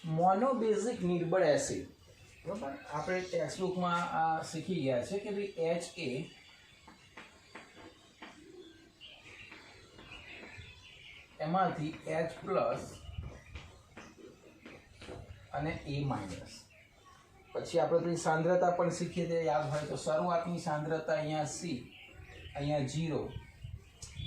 મોનોબેઝિક નિર્બળ acid, બરાબર. આપણે ટેક્સ્ટબુકમાં આ શીખી ગયા છે કે ભાઈ HA એમાંથી H પ્લસ અને A માઇનસ. પછી આપણે પેલી સાંદ્રતા પણ શીખીએ તે યાદ હોય તો શરૂઆતની સાંદ્રતા અહીંયા C, અહીંયા 0.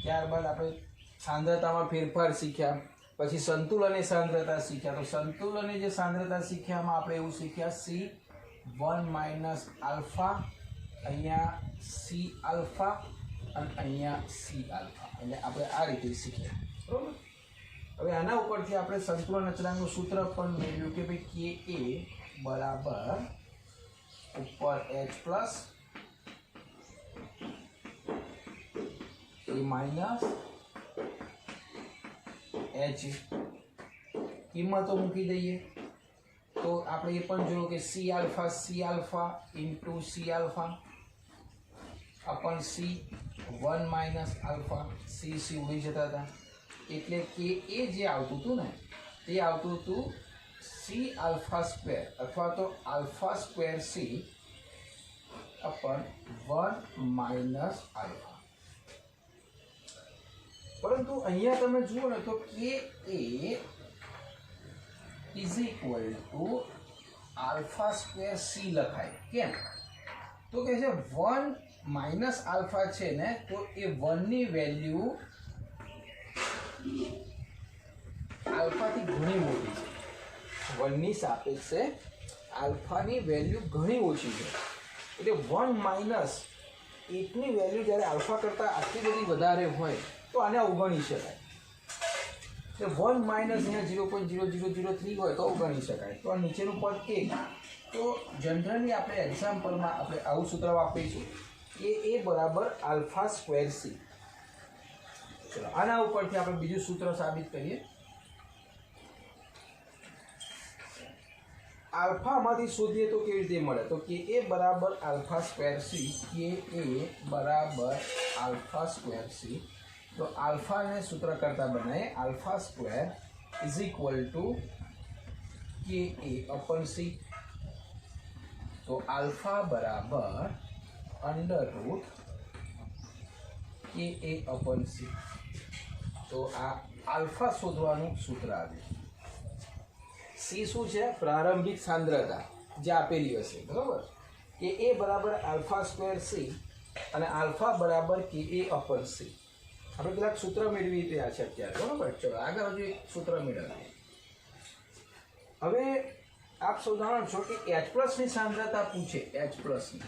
ત્યારબાદ આપણે સાંદ્રતામાં ફેરફાર શીખ્યા, પછી સંતુલન એ સાંદ્રતા શીખ્યા. તો સંતુલન જે સાંદ્રતા શીખ્યામાં આપણે એવું શીખ્યા C1 માઇનસ આલ્ફા, અહીંયા C આલ્ફા અને અહીંયા C આલ્ફા. એટલે આપણે આ રીતે શીખ્યા, બરાબર. હવે આના ઉપરથી આપણે સંતુલન અચળાંકનું સૂત્ર પણ મેળવ્યું કે ભાઈ Ka બરાબર ઉપર H plus A minus H. કિંમતો મૂકી દઈએ તો આપણે એ પણ જોયું કે C alpha into C alpha upon C1 minus alpha. C ઉડી જતા હતા એટલે કે એ જે આવતું હતું ને તે આવતું હતું C આલ્ફા સ્ક્વેર અથવા તો alpha square C અપન 1 minus alpha. પરંતુ અહીંયા તમે જુઓ ને તો Ka is equal to alpha square C લખાય. કેમ? તો કે છે 1 માઇનસ આલ્ફા છે ને તો એ 1 ની વેલ્યુ આલ્ફાથી ઘણી મોટી છે. 1 ની સાપેક્ષે આલ્ફાની વેલ્યુ ઘણી ઓછી છે. એટલે 1 માઇનસ 8 ની વેલ્યુ જ્યારે આલ્ફા કરતાં આટલી બધી વધારે હોય તો આને અવગણી શકાય. એટલે 1 માઇનસ અહીંયા 0.0003 હોય તો અવગણી શકાય. તો આ નીચેનું પદ 1. તો જનરલી આપણે એક્ઝામ્પલમાં આપણે આવું સૂત્ર વાપરીશું કે એ બરાબર આલ્ફા સ્ક્વેર C. ચલો આના ઉપરથી આપણે બીજું સૂત્ર સાબિત કરીએ. આલ્ફામાંથી શોધીએ તો કેવી રીતે મળે? તો કે એ બરાબર આલ્ફા સ્ક્વેર C. કે એ બરાબર આલ્ફા સ્ક્વેર C. તો આલ્ફાને સૂત્ર કરતા બનાવીએ alpha square is equal to કે એ અપન C. તો આલ્ફા બરાબર અંડર રૂટ કે એ અપન C. તો આ આલ્ફા શોધવાનું સૂત્ર આવ્યું. C શું છે? પ્રારંભિક સાંદ્રતા જે આપેલી હશે, બરાબર. કે એ બરાબર આલ્ફા સ્ક્વેર C અને આલ્ફા બરાબર કે એ અપન C. આપણે કેટલાક સૂત્ર મેળવી રહ્યા છે અત્યારે, બરાબર. ચલો આગળ હજુ એક સૂત્ર મેળવીએ. હવે આપ સૌ જાણો છો કે H પ્લસની સાંદ્રતા પૂછે. H પ્લસની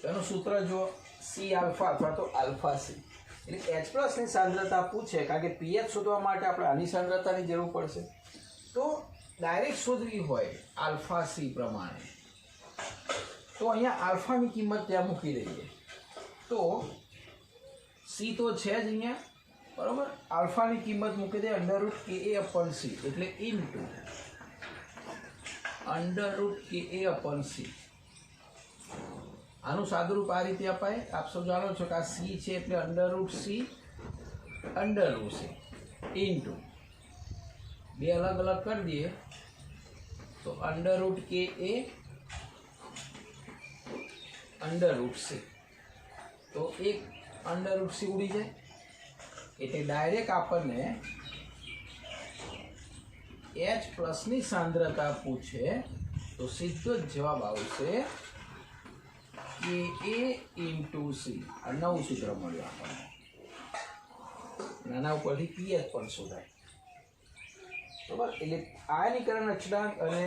તેનું સૂત્ર જો C આલ્ફા અથવા તો આલ્ફા C. એટલે H પ્લસની સાંદ્રતા પૂછે કારણ કે pH શોધવા માટે આપણે આની સાંદ્રતાની જરૂર પડશે. તો ડાયરેક્ટ શોધવી હોય આલ્ફા C પ્રમાણે તો અહીંયા આલ્ફાની કિંમત ત્યાં મૂકી દઈએ. તો C તો છે જ અહીંયા, બરાબર. આલ્ફાની કિંમત મૂકી દઈએ અંડર રૂટ કે એ અપન C એટલે ઇન્ટુ અંડર રૂટ કે એ અપન C. આનું સાદુરૂપ આ રીતે અપાય. આપ સૌ જાણો છો કે આ C છે એટલે અંડર રૂટ C ઇન્ટુ બે અલગ અલગ કરી દઈએ તો અંડર રૂટ કે એ અંડર રૂટ C. તો એક અંડર રૂટ C ઉડી જાય એટલે ડાયરેક્ટ આપણને H પ્લસની સાંદ્રતા પૂછે તો સીધો જ જવાબ આવશે કે એ ઇન્ટુ C. આ નવું સૂત્ર મળ્યું આપણને. નાના ઉપરથી pH પણ શોધાય, બરાબર. એટલે આયનીકરણ અચળાંક અને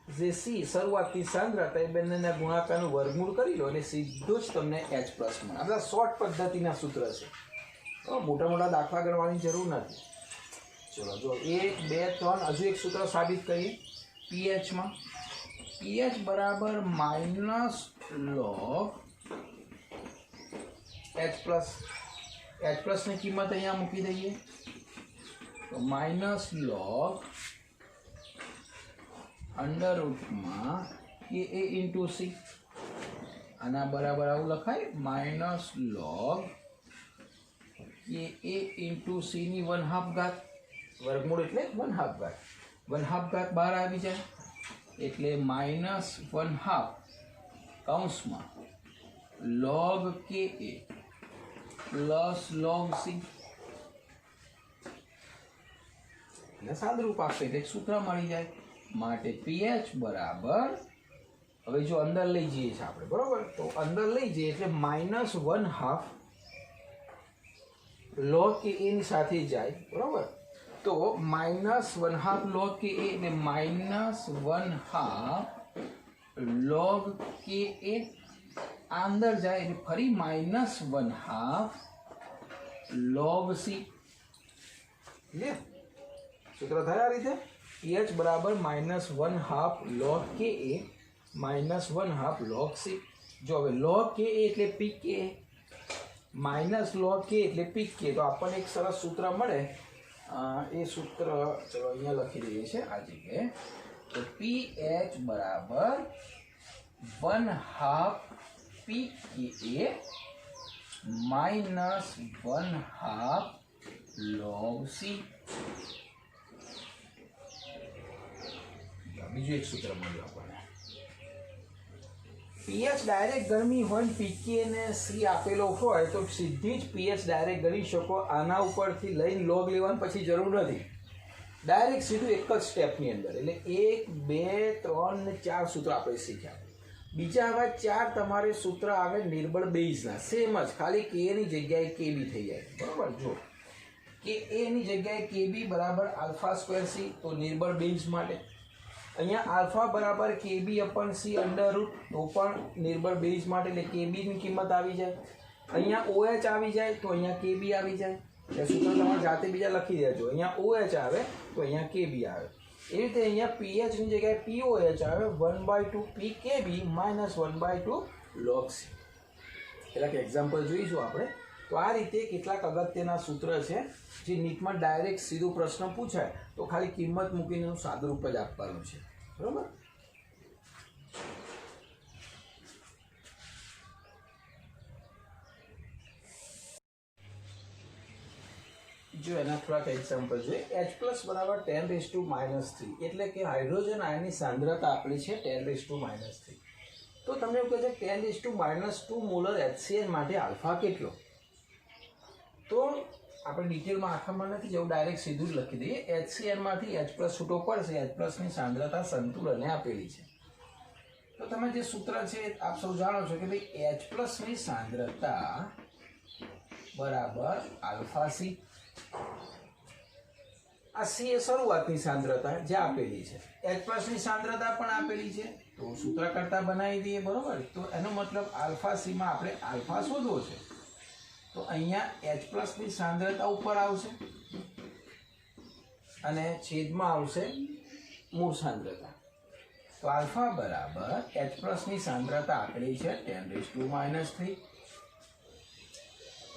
જે C શરૂઆતની સાંદ્રતા એ બંનેના ગુણાકારનું વર્ગમૂળ કરી લો અને સીધું જ તમને H પ્લસ મળે. આ બધા શોર્ટ પદ્ધતિના સૂત્ર છે, મોટા મોટા દાખલા ગણવાની જરૂર નથી. ચલો જો 1 2 3 હજુ એક સૂત્ર સાબિત કરીએ. pHમાં pH બરાબર માઇનસ log H પ્લસની કિંમત અહીંયા મૂકી દઈએ તો માઇનસ log અંડર રૂટમાં કે એ ઇન્ટુ C. આના બરાબર આવું લખાય માઇનસ log કે એ ઇન્ટુ સીની 1/2 ઘાત, વર્ગમૂળ એટલે 1/2 ઘાત, 1/2 ઘાત બહાર આવી જાય એટલે -1/2 કૌંસમાં log કે એ પ્લસ log સી ને સાદરૂપ આપે એટલે સૂત્ર મળી જાય. માટે પીએચ બરાબર, હવે જો અંદર લઈ જઈએ છીએ આપણે, બરોબર, તો અંદર લઈ જઈએ એટલે -1/2 log કે એ ની સાથે જાય, બરોબર, તો -1/2 log કે એ એટલે -1/2 log કે એ અંદર જાય એટલે ફરી -1/2 log સી. લે સૂત્ર થયા રીતે pH બરાબર -1/2 log કે એ -1/2 log સી. જો હવે log કે એ એટલે પીક કે -log કે એટલે પીક કે, તો આપણને એક સરસ સૂત્ર મળે. એ સૂત્ર ચલો અહીંયા લખી દઈએ છીએ આ જગ્યાએ. તો pH બરાબર 1/2 પીક કે એ -1/2 log સી. બીજું એક સૂત્ર મળ્યું આપણને. પીએચ ડાયરેક્ટ ગરમી હોય, પીકે ને સી આપેલો હોય તો સીધી જ પીએચ ડાયરેક્ટ ગણી શકો. આના ઉપરથી લઈને લોગ લેવાની પછી જરૂર નથી, ડાયરેક્ટ સીધું એક જ સ્ટેપની અંદર. એટલે 1 2 3 ને 4 સૂત્ર આપણે શીખ્યા. બીજા આવા 4 તમારે સૂત્ર આવે નિર્બળ બેઝના, સેમ જ, ખાલી કે ની જગ્યાએ કે બી થઈ જાય, બરોબર. જો કે એ ની જગ્યાએ કે બી બરાબર α² સી, તો નિર્બળ બેઝ માટે અહીંયા આલ્ફા બરાબર KB અપન સી અંડર રૂટ, તો પણ નિર્બળ બેઝ માટે એટલે KB ની કિંમત આવી જાય. અહીંયા OH આવી જાય તો અહીંયા KB આવી જાય. એટલે સૂત્ર તમારે જાતે બીજા લખી દેજો. અહીંયા OH આવે તો અહીંયા KB આવે. એ રીતે અહીંયા pH ની જગ્યાએ POH આવે 1/2 PKB -1/2 log C. એટલે કે એક્ઝામ્પલ જોઈશું આપણે. તો આ રીતે કેટલાક અગત્યના સૂત્ર છે જે નીટમાં ડાયરેક્ટ સીધો પ્રશ્ન પૂછાય તો ખાલી કિંમત મૂકીને એનું સાદુરૂપ જ આપવાનું છે, બરોબર. જો એના થોડાક એક્ઝામ્પલ જોઈએ. H+ બરાબર 10⁻³ એટલે કે હાઇડ્રોજન આયનની સાંદ્રતા આપણી છે 10⁻³ તો તમને એવું કહે છે 10⁻² મોલર HCl માટે આલ્ફા કેટલો. તો આપણે ડિટેલમાં આખામાં નથી જવું, ડાયરેક્ટ સીધું જ લખી દઈએ. HCl માંથી H+ છૂટો પડશે. H+ ની સાંદ્રતા સંતુલને આપેલી છે. તો તમે જે સૂત્ર છે આપ સૌ જાણો છો કે ભાઈ H+ ની સાંદ્રતા બરાબર α⁴. આ સી એ શરૂઆતની સાંદ્રતા જે આપેલી છે, H+ ની સાંદ્રતા પણ આપેલી છે, તો સૂત્ર કરતા બનાવી દઈએ, બરોબર. તો એનો મતલબ α⁴ માં આપણે આલ્ફા શોધવો છે, તો અહીંયા H+ ની સાંદ્રતા ઉપર આવશે અને છેદમાં આવશે મૂળ સાંદ્રતા. તો આલ્ફા બરાબર H+ ની સાંદ્રતા આપેલી છે 10⁻³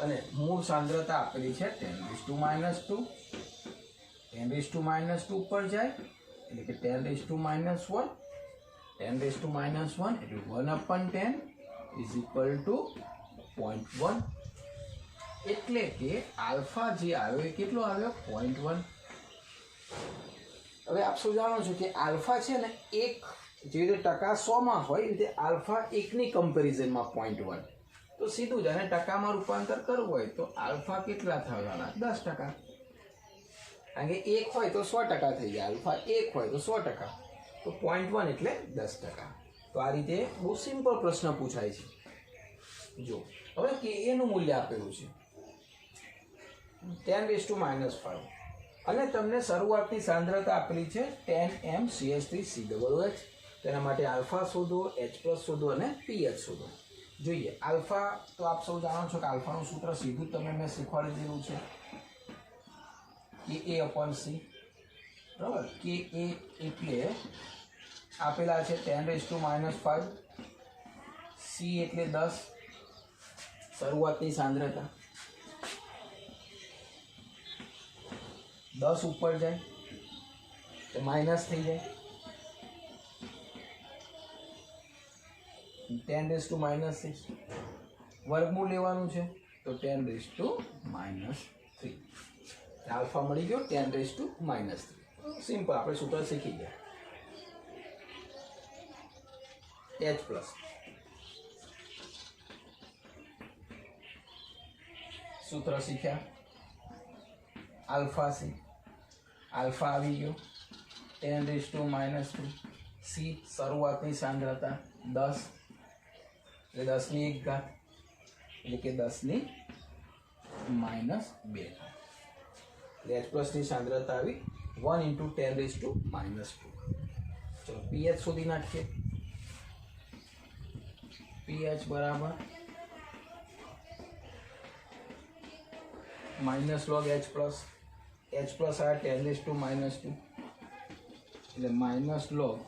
અને મૂળ સાંદ્રતા આપેલી છે 10⁻². 10⁻² ઉપર જાય એટલે કે 10⁻1. 10⁻1 એટલે 1/10 ઇઝ ઇક્વલ ટુ 0.1. એટલે કે આલ્ફા જે આવ્યો એ કેટલો આવ્યો 0.1. હવે આપ સૌ જાણો છો કે આલ્ફા છે ને એક જે રીતે ટકા 100 માં હોય એ રીતે આલ્ફા 1 ની કમ્પેરિઝનમાં 0.1. તો સીધું જ આને ટકામાં રૂપાંતર કરવું હોય તો આલ્ફા કેટલા થવાના 10%. કારણ કે 1 હોય તો 100% થઈ જાય, આલ્ફા 1 હોય તો 100%, તો 0.1 એટલે 10%. તો આ રીતે બહુ સિમ્પલ પ્રશ્ન પૂછાય છે. જો હવે કે એનું મૂલ્ય આપેલું છે 10⁻⁵ અને તમને શરૂઆતની સાંદ્રતા આપેલી છે 10 mCH3COOH. તેના માટે આલ્ફા શોધો, H+ શોધો અને pH શોધો. જોઈએ આલ્ફા તો આપ સૌ જાણો છો કે આલ્ફાનું સૂત્ર સીધું જ તમે મેં શીખવાડી દીધું છે કે A/C, બરાબર. કે એ એટલે આપેલા છે 10⁻⁵, સી એટલે 10 શરૂઆતની સાંદ્રતા, 10 ઉપર જાય તો માઇનસ થઈ જાય, 10⁻⁶. વર્ગમૂળ લેવાનું છે તો તો 10⁻³ આલ્ફા મળી ગયો 10⁻³ સિમ્પલ આપણે સૂત્ર શીખી ગયા H પ્લસ સૂત્ર શીખ્યા આલ્ફા સી આલ્ફા આવી ગયો 10⁻². સી શરૂઆતની સાંદ્રતા 10 એટલે 10ની 1 ઘાત એટલે કે 10ની -2 એટલે H પ્લસની સાંદ્રતા આવી 1 × 10⁻². ચલો પીએચ શોધી નાખીએ. પીએચ બરાબર -log H પ્લસ આ 10⁻². એટલે -log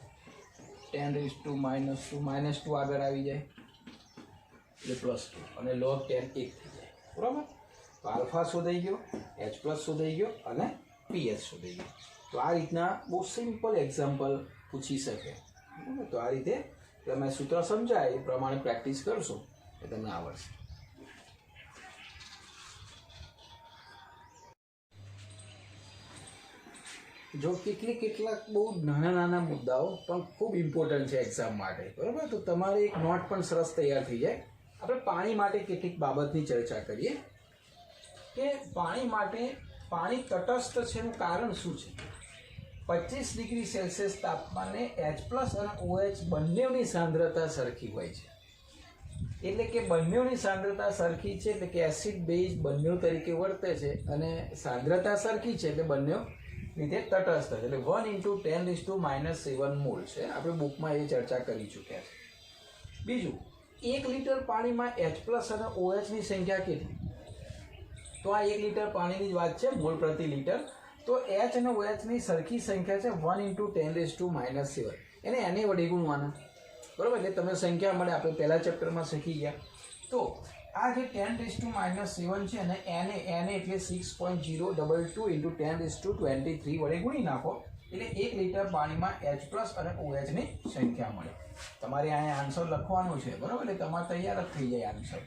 10⁻². આગળ આવી જાય એટલે +2 અને log 10 1 થઈ જાય. બરાબર. તો આલ્ફા શોધાઈ ગયો, H પ્લસ શોધાઈ ગયો અને પીએચ શોધાઈ ગયો. તો આ રીતના બહુ સિમ્પલ એક્ઝામ્પલ પૂછી શકે. તો આ રીતે તમે સૂત્ર સમજાય એ પ્રમાણે પ્રેક્ટિસ કરશો એ તમને આવડશે. જો કેટલાક બહુ નાના મુદ્દાઓ પણ ખૂબ ઇમ્પોર્ટન્ટ છે એક્ઝામ માટે. બરાબર. તો તમારે એક નોટ પણ સરસ તૈયાર થઈ જાય. આપણે પાણી માટે કેટલીક બાબતની ચર્ચા કરીએ કે પાણી તટસ્થ છે એનું કારણ શું છે. 25 ડિગ્રી સેલ્સિયસ તાપમાને H પ્લસ અને OH બંનેની સાંદ્રતા સરખી હોય છે. એટલે કે બંનેની સાંદ્રતા સરખી છે એટલે કે એસિડ બેઝ બંને તરીકે વર્તે છે અને સાંદ્રતા સરખી છે એટલે બંને રીતે તટસ્થ એટલે 1 × 10⁻⁷ મોલ છે. આપણે બુકમાં એ ચર્ચા કરી ચૂક્યા છે. બીજું, 1 લીટર પાણીમાં H પ્લસ અને OHની સંખ્યા કેટલી? તો આ 1 લીટર પાણીની જ વાત છે, મોલ પ્રતિ લીટર. તો H અને OHની સરખી સંખ્યા છે 1 × 10⁻⁷. એને વડે ગુણવાના. બરાબર. એટલે તમને સંખ્યા મળે. આપણે પહેલા ચેપ્ટરમાં શીખી ગયા. તો આ જે 10⁻⁷ છે ને એને એટલે 6.022 × 10⁻23 વડે ગુણી નાખો એટલે 1 લીટર પાણીમાં H પ્લસ અને OHની સંખ્યા મળે. તમારે અહીંયા આન્સર લખવાનો છે. બરાબર. એટલે તમારે તૈયાર જ થઈ જાય આન્સર.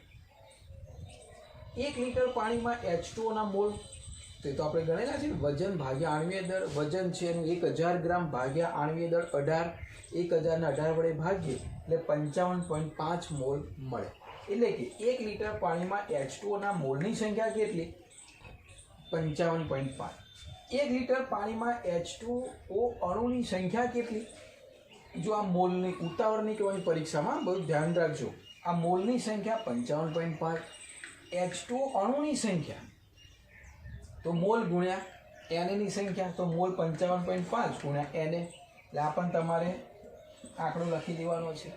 1 લીટર પાણીમાં H2O મોલ તો આપણે ગણેલા છે. વજન ભાગ્યા આણ્વીય દળ. વજન છે એનું 1000 ગ્રામ ભાગ્યા આણ્વીય દળ 18. 1000 ને 18 વડે ભાગીએ એટલે 55.5 મોલ મળે. એટલે કે 1 લીટર પાણીમાં H2O મોલની સંખ્યા કેટલી? 55.5. 1 લીટર પાણીમાં H2O અણુની સંખ્યા કેટલી? જો આ મોલની ઉતાવળની કરવાની પરીક્ષામાં બહુ ધ્યાન રાખજો. આ મોલની સંખ્યા 55.5. H2O અણુની સંખ્યા તો મોલ ગુણ્યા NAની સંખ્યા તો મોલ 55.5 ગુણ્યા NA. એટલે આ પણ તમારે આંકડો લખી દેવાનો છે.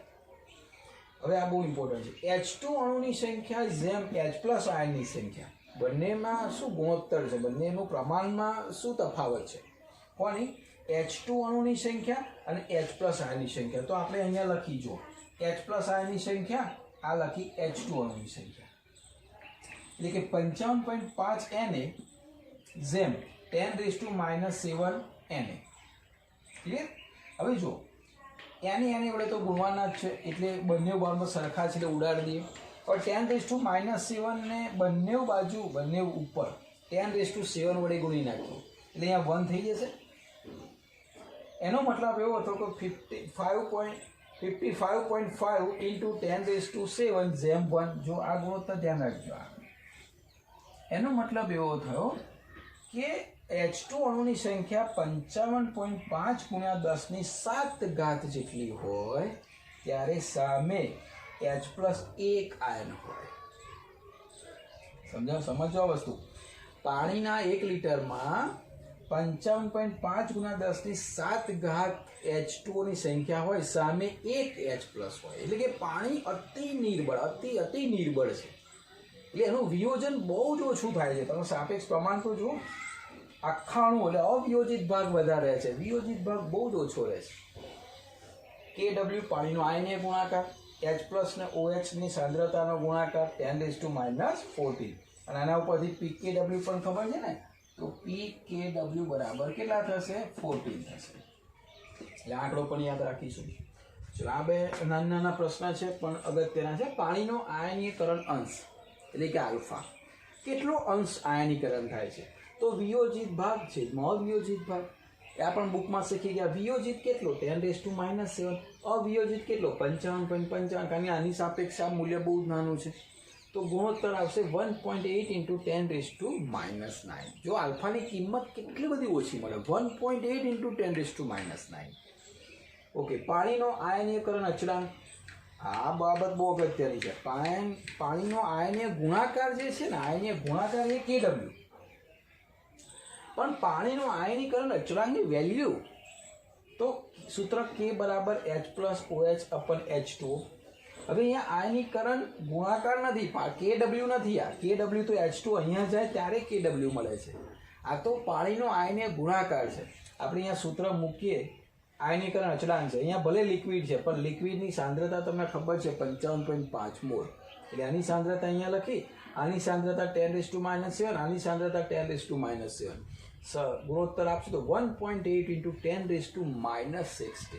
હવે આ બહુ ઇમ્પોર્ટન્ટ છે. H2 અણુની સંખ્યા જેમ H પ્લસ આયનની સંખ્યા બંનેમાં શું ગુણોત્તર છે, બંનેનું પ્રમાણમાં શું તફાવત છે? કોની? H2 અણુની સંખ્યા અને H પ્લસ આયનની સંખ્યા. તો આપણે અહીંયા લખી જો H પ્લસ આયનની સંખ્યા, આ લખી H2 અણુની સંખ્યા. એટલે કે 55.5 NA જેમ 10⁻⁷ NA. ક્લિયર? હવે જો NA વડે તો ગુણવાના જ છે એટલે બંને બાજુમાં સરખા છે એટલે ઉડાડી દઈએ. और 10⁻⁷ ને બંને બાજુ બંને ઉપર 10⁻7 વડે ગુણી નાખ્યો એટલે અહીંયા 1 થઈ જશે. એનો મતલબ એવો હતો કે 55.5 × 10⁻7 જેમ 1. જો આ ગુણોત્તર ધ્યાન રાખજો. એનો મતલબ એવો થયો કે H2 અણુની સંખ્યા 55.5 ગુણ્યા 10⁷ જેટલી હોય ત્યારે સામે H પ્લસ 1 આયન હોય. સમજો આ વસ્તુ. પાણીના 1 લીટરમાં 55.5 ગુણ્યા 10⁷ H2O ની સંખ્યા હોય, સામે 1 H પ્લસ હોય. એટલે કે પાણી અતિ નિર્બળ છે. એટલે એનું વિયોજન બહુ જ ઓછું થાય છે. તમે સાપેક્ષ પ્રમાણ તો જુઓ. આખા અણુ એટલે અવિયોજિત ભાગ વધારે છે, વિયોજિત ભાગ બહુ જ ઓછો રહે છે. KW પાણીનો આયનીય ગુણાકાર, H પ્લસ ને OH ની સાંદ્રતાનો ગુણાકાર 10⁻14. અને આના ઉપરથી pKw પણ ખબર છે ને. તો pKw બરાબર કેટલા થશે? 14 થશે. એટલે આંકડો પણ યાદ રાખીશું. ચલો આ બે નાના પ્રશ્ન છે પણ અગત્યના છે. પાણીનો આયનીયકરણ અંશ એટલે કે આલ્ફા કેટલો અંશ આયનીકરણ થાય છે તો વિયોજિત ભાગ છે અવિયોજિત ભાગ એ આપણે બુકમાં શીખી ગયા વિયોજિત કેટલો 10⁻⁷ અવિયોજિત કેટલો 55.55 કારણ કે આની સાપેક્ષે આ મૂલ્ય બહુ નાનું છે તો ગુણોત્તર આવશે 1.8 × 10⁻⁹ જો આલ્ફાની કિંમત કેટલી બધી ઓછી મળે 1.8 × 10⁻⁹ ઓકે પાણીનો આયનીકરણ અચળાંક આ બાબત બહુ અગત્યની છે પાણીનો આયનીય ગુણાકાર જે છે ને આયનીય ગુણાકાર એ કેડબલ્યુ પણ પાણીનો આયનીકરણ અચળાંકની વેલ્યુ તો સૂત્ર K = H+OH/H2O હવે અહીંયા આયનીકરણ ગુણાકાર નથી KW નથી આ KW તો H2 અહીંયા જાય ત્યારે KW મળે છે આ તો પાણીનો આયનીય ગુણાકાર છે આપણે અહીંયા સૂત્ર મૂકીએ આયનીકરણ અચળાંક છે અહીંયા ભલે લિક્વિડ છે પણ લિક્વિડની સાંદ્રતા તમને ખબર છે 55.5 મોલ એટલે આની સાંદ્રતા અહીંયા લખી આની સાંદ્રતા 10⁻⁷ આની સાંદ્રતા 10⁻⁷ ગુણોત્તર આપશે તો 1.8 × 10⁻⁻16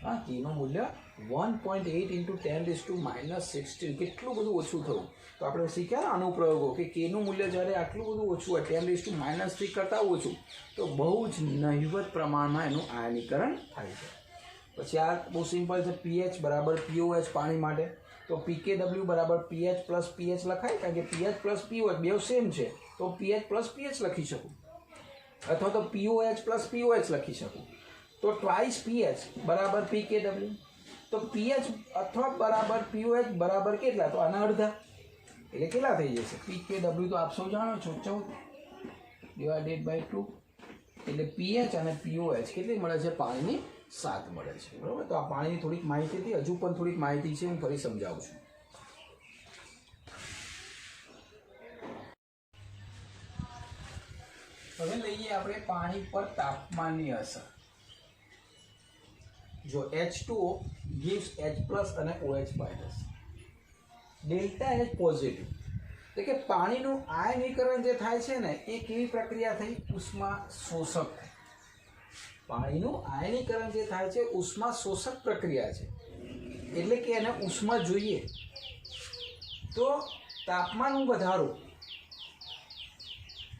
હા કીનું મૂલ્ય 1.8 × 10⁻⁻16 કેટલું બધું ઓછું થયું તો આપણે શીખ્યા અનુપ્રયોગો કે કેનું મૂલ્ય જ્યારે આટલું બધું ઓછું હોય 10⁻³ કરતાં ઓછું તો બહુ જ નહિવત પ્રમાણમાં એનું આયનીકરણ થાય છે પછી આ બહુ સિમ્પલ છે pH = POH પાણી માટે તો pKw = pH + pH લખાય કારણ કે pH + pOH બે સેમ છે તો pH + pH લખી શકું અથવા તો POH + pOH લખી શકું તો ટ્વાઇસ pH = pKw તો pH અથવા બરાબર pOH બરાબર કેટલા તો આના અડધા એટલે કેટલા થઈ જશે pKw તો આપ સૌ જાણો છો 14/2 એટલે pH અને pOH કેટલી મળે છે પાણીની 7 મળે છે બરાબર તો આ પાણીની થોડીક માહિતી હતી હજુ પણ થોડીક માહિતી છે હું ફરી સમજાવું છું હવે લઈએ આપણે પાણી પર તાપમાનની અસર જો H2O gives H+ અને OH-, ડેલ્ટા H પોઝિટિવ એટલે કે પાણીનું આયનીકરણ જે થાય છે ને એ કેવી પ્રક્રિયા થઈ ઉષ્મા શોષક પાણીનું આયનીકરણ જે થાય છે ઉષ્મા શોષક પ્રક્રિયા છે એટલે કે એને ઉષ્મા જોઈએ તો તાપમાન વધારો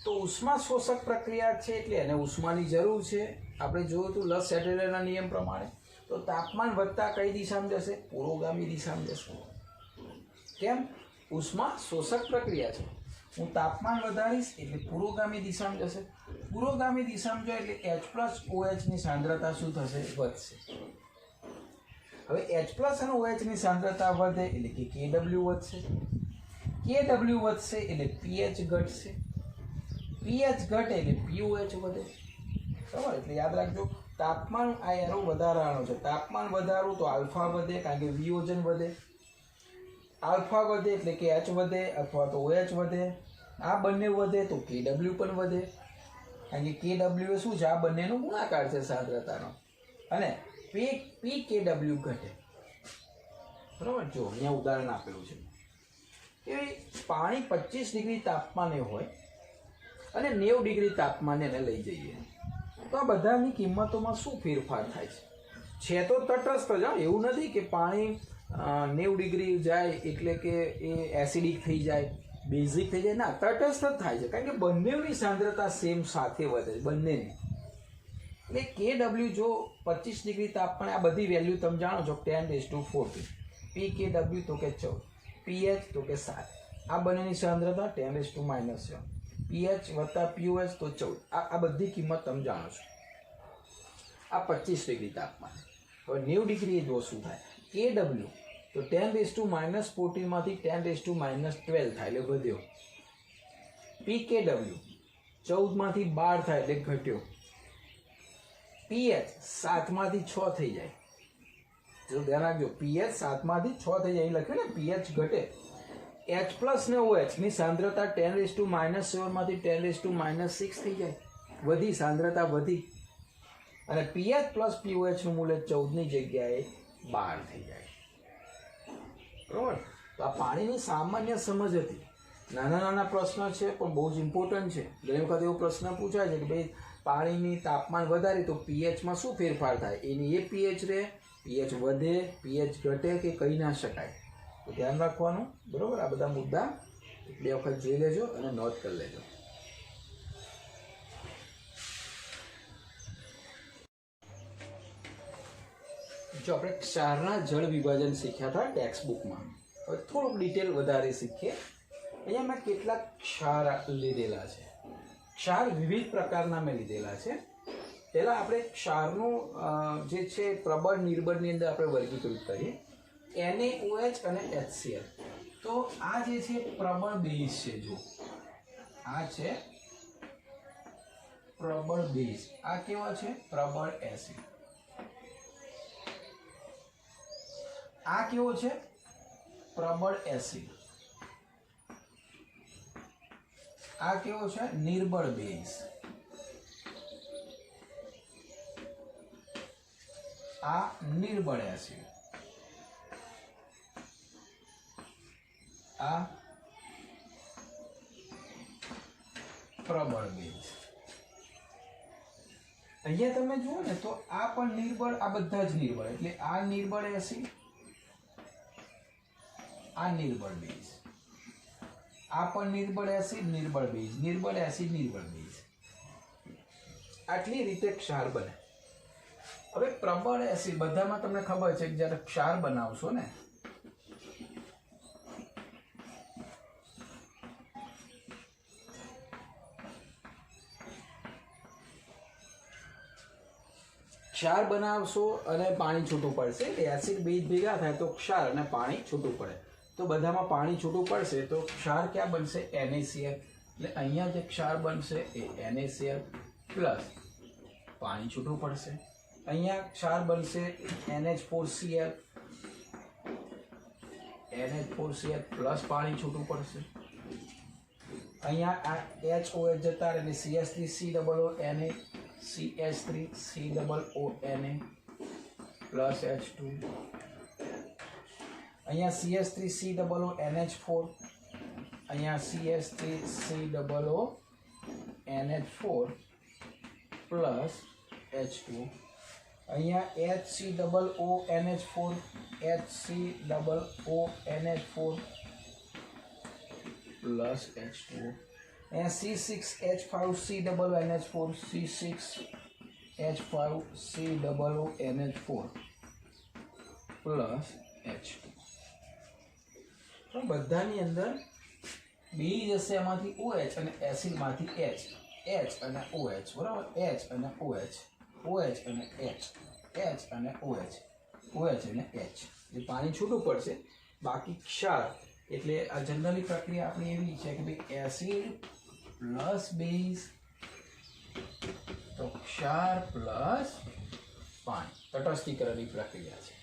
તો ઉષ્મા શોષક પ્રક્રિયા છે એટલે એને ઉષ્માની જરૂર છે આપણે જોયું હતું લસ સેટેલરના નિયમ પ્રમાણે તો તાપમાન વધતા કઈ દિશામાં જશે પુરોગામી દિશામાં જશે કેમ ઉષ્મા શોષક પ્રક્રિયા છે હું તાપમાન વધારીશ એટલે પુરોગામી દિશામાં જશે પુરોગામી દિશામાં જો એટલે H+OH ની સાંદ્રતા શું થશે વધશે હવે H+ અને OH ની સાંદ્રતા વધે એટલે કે KW વધશે KW વધશે એટલે pH ઘટશે pH ઘટે એટલે pOH વધે બરાબર એટલે યાદ રાખજો તાપમાન આ એનો વધારાનો છે તાપમાન વધારું તો આલ્ફા વધે કારણ કે વિયોજન વધે આલ્ફા વધે એટલે કે H વધે અથવા તો OH વધે આ બંને વધે તો KW પણ વધે કારણ કે KW એ શું છે આ બંનેનો ગુણાકાર છે સાંદ્રતાનો અને pKW ઘટે બરાબર જો અહીંયા ઉદાહરણ આપેલું છે કે પાણી 25 ડિગ્રી તાપમાને હોય અને 90 ડિગ્રી તાપમાને એને લઈ જઈએ તો આ બધાની કિંમતોમાં શું ફેરફાર થાય છે તો તટસ્થ જ એવું નથી કે પાણી 90 ડિગ્રી જાય એટલે કે એ એસિડિક થઈ જાય બેઝિક થઈ જાય ના તટસ્થ જ થાય છે કારણ કે બંનેની સાંદ્રતા સેમ સાથે વધે બંનેની એટલે KW જો 25 ડિગ્રી તાપમાને આ બધી વેલ્યુ તમે જાણો છો 10⁻⁴ pKW તો કે 14 pH તો કે 7 આ બંનેની સાંદ્રતા 10⁻⁷ pH વત્તા pOH તો 14 આ બધી કિંમત તમે જાણો છો આ 25 ડિગ્રી તાપમાન હવે 90 ડિગ્રી જો શું થાય KW તો 10⁻⁴ માંથી 10⁻12 થાય એટલે વધ્યો pKW 14 માંથી 12 થાય એટલે ઘટ્યો pH 7 માંથી 6 થઈ જાય જો ધ્યાન રાખજો pH 7 માંથી 6 થઈ જાય લખ્યું ને pH ઘટે H+ ને OH ની સાંદ્રતા 10⁻⁷ માંથી 10⁻⁻6 થઈ જાય વધી સાંદ્રતા વધી અને pH + pOH નું મૂલ્ય 14 ની જગ્યાએ 12 થઈ જાય બરાબર તો આ પાણીની સામાન્ય સમજ હતી નાના નાના પ્રશ્ન છે પણ બહુ જ ઇમ્પોર્ટન્ટ છે ઘણી વખત એવો પ્રશ્ન પૂછાય છે કે ભાઈ પાણીની તાપમાન વધારે તો pHમાં શું ફેરફાર થાય એની એ pH રહે pH વધે pH ઘટે કે કહી ના શકાય તો ધ્યાન રાખવાનું, બરાબર? આ બધા મુદ્દા 2 વખત જોઈ લેજો અને નોટ કરી લેજો. જો આપણે ક્ષારના જળ વિભાજન શીખ્યા હતા ટેક્સ્ટ બુકમાં. હવે થોડુંક ડિટેલ વધારે શીખીએ. અહીંયા મેં કેટલાક ક્ષાર લીધેલા છે. ક્ષાર વિવિધ પ્રકારના મેં લીધેલા છે. પહેલાં આપણે ક્ષારનું જે છે પ્રબળ નિર્બળની અંદર આપણે વર્ગીકૃત કરીએ. NaOH અને HCl. તો આ જે છે પ્રબળ બેઝ છે. જો આ છે પ્રબળ બેઝ, આ કેવા છે? પ્રબળ એસિડ. આ કેવો છે? પ્રબળ એસિડ. આ કેવો છે? નિર્બળ બેઝ. આ નિર્બળ એસિડ. આ પ્રબળ બેઝ. અહીંયા તમે જુઓ ને તો આ પણ નિર્બળ, આ બધા જ નિર્બળ. એટલે આ નિર્બળ એસિડ, આ નિર્બળ બેઝ. આ પણ નિર્બળ એસિડ, નિર્બળ બેઝ, નિર્બળ એસિડ, નિર્બળ બેઝ. આટલી રીતે ક્ષાર બને. હવે પ્રબળ એસિડ બધામાં તમને ખબર છે કે જ્યારે ક્ષાર બનાવશો ને ક્ષાર બનાવશો અને પાણી છૂટું પડશે, એસિડ બેઝ ભેગા થાય તો ક્ષાર અને પાણી છૂટું પડે. તો બધામાં પાણી છૂટું પડશે તો ક્ષાર ક્યાં બનશે? NaCl. એટલે અહીંયા જે ક્ષાર બનશે એ NaCl પ્લસ પાણી છૂટું પડશે. અહીંયા ક્ષાર બનશે NH4Cl, NH4Cl પ્લસ પાણી છૂટું પડશે. અહીંયા આ HOH જતા રહે એટલે CH3COONA, CH3COONA પ્લસ H2. અહીંયા CH3COONH4, અહીંયા CH3COONH4 પ્લસ H2. અહીંયા HCOONH4, HCOONH4 પ્લસ H2. અહીંયા C6H5COONH4, C6H5COONH4 પ્લસ H2. તો બધાની અંદર બેઝ હશે, એમાંથી OH અને એસિડમાંથી H, H અને OH, બરાબર? H અને OH, OH અને H, H અને OH, OH અને H. એ પાણી છૂટું પડશે. બાકી ક્ષાર એટલે આ જનરલી પ્રક્રિયા આપણી એવી છે કે ભાઈ એસિડ પ્લસ બેઝ તો ક્ષાર પ્લસ પાણી, તટસ્થીકરણની પ્રક્રિયા છે.